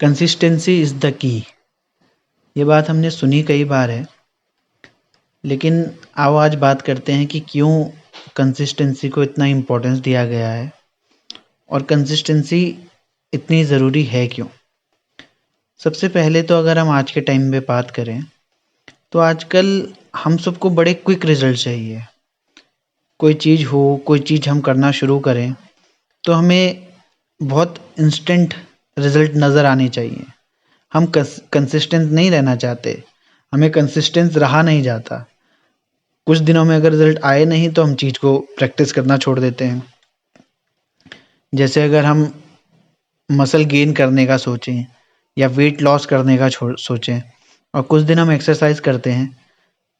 Consistency is the key. ये बात हमने सुनी कई बार है, लेकिन आओ आज बात करते हैं कि क्यों कंसिस्टेंसी को इतना इम्पोर्टेंस दिया गया है और कंसिस्टेंसी इतनी ज़रूरी है क्यों। सबसे पहले तो अगर हम आज के टाइम पे बात करें तो आजकल हम सबको बड़े क्विक रिजल्ट चाहिए। कोई चीज़ हो, कोई चीज़ हम करना शुरू करें तो हमें बहुत इंस्टेंट रिजल्ट नज़र आने चाहिए। हम कंसिस्टेंट नहीं रहना चाहते, हमें कंसिस्टेंस रहा नहीं जाता। कुछ दिनों में अगर रिजल्ट आए नहीं तो हम चीज़ को प्रैक्टिस करना छोड़ देते हैं। जैसे अगर हम मसल गेन करने का सोचें या वेट लॉस करने का सोचें और कुछ दिन हम एक्सरसाइज करते हैं,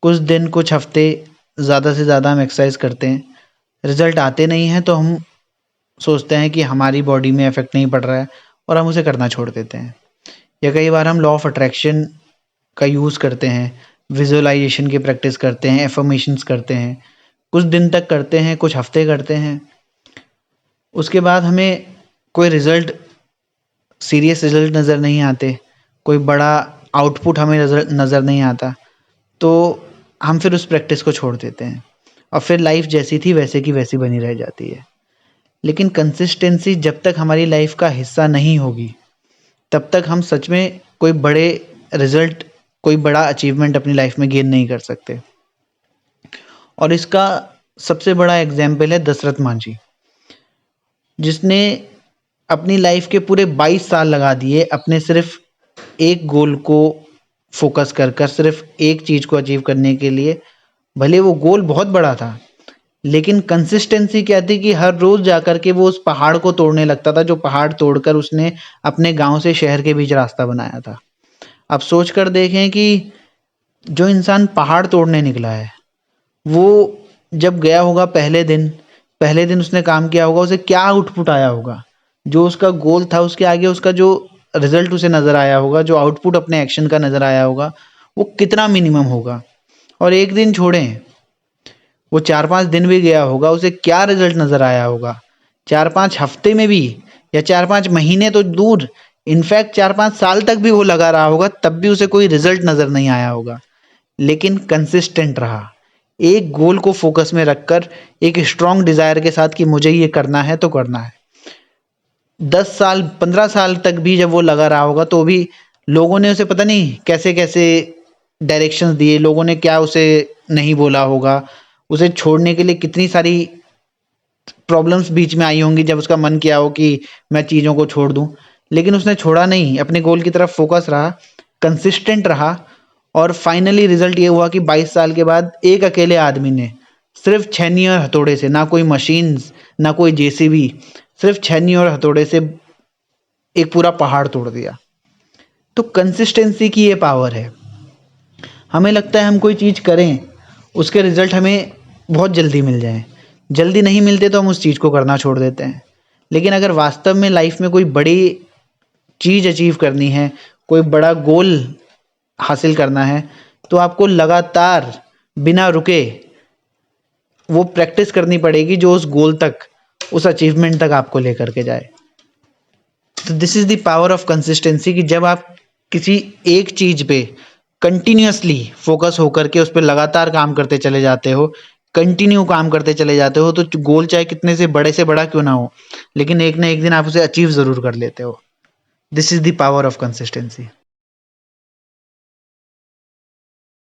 कुछ दिन कुछ हफ्ते ज़्यादा से ज़्यादा हम एक्सरसाइज करते हैं, रिजल्ट आते नहीं हैं तो हम सोचते हैं कि हमारी बॉडी में इफेक्ट नहीं पड़ रहा है और हम उसे करना छोड़ देते हैं। या कई बार हम लॉ ऑफ अट्रैक्शन का यूज़ करते हैं, विजुअलाइजेशन की प्रैक्टिस करते हैं, एफर्मेशंस करते हैं, कुछ दिन तक करते हैं, कुछ हफ्ते करते हैं, उसके बाद हमें कोई रिज़ल्ट, सीरियस रिज़ल्ट नज़र नहीं आते, कोई बड़ा आउटपुट हमें नज़र नहीं आता, तो हम फिर उस प्रैक्टिस को छोड़ देते हैं और फिर लाइफ जैसी थी वैसे की वैसी बनी रह जाती है। लेकिन कंसिस्टेंसी जब तक हमारी लाइफ का हिस्सा नहीं होगी तब तक हम सच में कोई बड़े रिजल्ट, कोई बड़ा अचीवमेंट अपनी लाइफ में गेन नहीं कर सकते। और इसका सबसे बड़ा एग्जाम्पल है दशरथ मांझी, जिसने अपनी लाइफ के पूरे 22 साल लगा दिए अपने सिर्फ एक गोल को फोकस कर सिर्फ एक चीज़ को अचीव करने के लिए। भले वो गोल बहुत बड़ा था, लेकिन कंसिस्टेंसी क्या थी कि हर रोज़ जाकर के वो उस पहाड़ को तोड़ने लगता था, जो पहाड़ तोड़कर उसने अपने गांव से शहर के बीच रास्ता बनाया था। अब सोच कर देखें कि जो इंसान पहाड़ तोड़ने निकला है, वो जब गया होगा पहले दिन उसने काम किया होगा, उसे क्या आउटपुट आया होगा, जो उसका गोल था उसके आगे उसका जो रिजल्ट उसे नज़र आया होगा, जो आउटपुट अपने एक्शन का नज़र आया होगा, वो कितना मिनिमम होगा। और एक दिन छोड़ें, वो 4-5 दिन भी गया होगा, उसे क्या रिजल्ट नज़र आया होगा। 4-5 हफ्ते में भी, या 4-5 महीने तो दूर, इनफैक्ट 4-5 साल तक भी वो लगा रहा होगा, तब भी उसे कोई रिजल्ट नज़र नहीं आया होगा। लेकिन कंसिस्टेंट रहा, एक गोल को फोकस में रखकर, एक स्ट्रॉन्ग डिज़ायर के साथ कि मुझे ये करना है तो करना है। 10 साल 15 साल तक भी जब वो लगा रहा होगा तो भी लोगों ने उसे पता नहीं कैसे कैसे डायरेक्शंस दिए, लोगों ने क्या उसे नहीं बोला होगा, उसे छोड़ने के लिए कितनी सारी प्रॉब्लम्स बीच में आई होंगी जब उसका मन किया हो कि मैं चीज़ों को छोड़ दूं। लेकिन उसने छोड़ा नहीं, अपने गोल की तरफ फोकस रहा, कंसिस्टेंट रहा, और फाइनली रिजल्ट ये हुआ कि 22 साल के बाद एक अकेले आदमी ने सिर्फ छेनी और हथौड़े से, ना कोई मशीन्स, ना कोई जेसीबी, सिर्फ छेनी और हथौड़े से एक पूरा पहाड़ तोड़ दिया। तो कंसिस्टेंसी की ये पावर है। हमें लगता है हम कोई चीज़ करें, उसके रिजल्ट हमें बहुत जल्दी मिल जाएं, जल्दी नहीं मिलते तो हम उस चीज़ को करना छोड़ देते हैं। लेकिन अगर वास्तव में लाइफ में कोई बड़ी चीज़ अचीव करनी है, कोई बड़ा गोल हासिल करना है, तो आपको लगातार बिना रुके वो प्रैक्टिस करनी पड़ेगी जो उस गोल तक, उस अचीवमेंट तक आपको लेकर के जाए। तो this is the power of consistency, कि जब आप किसी एक चीज़ पे कंटिन्यूअसली फोकस होकर के उस पर लगातार काम करते चले जाते हो, कंटिन्यू काम करते चले जाते हो, तो गोल चाहे कितने से बड़ा क्यों ना हो, लेकिन एक ना एक दिन आप उसे अचीव ज़रूर कर लेते हो। This is the power of consistency.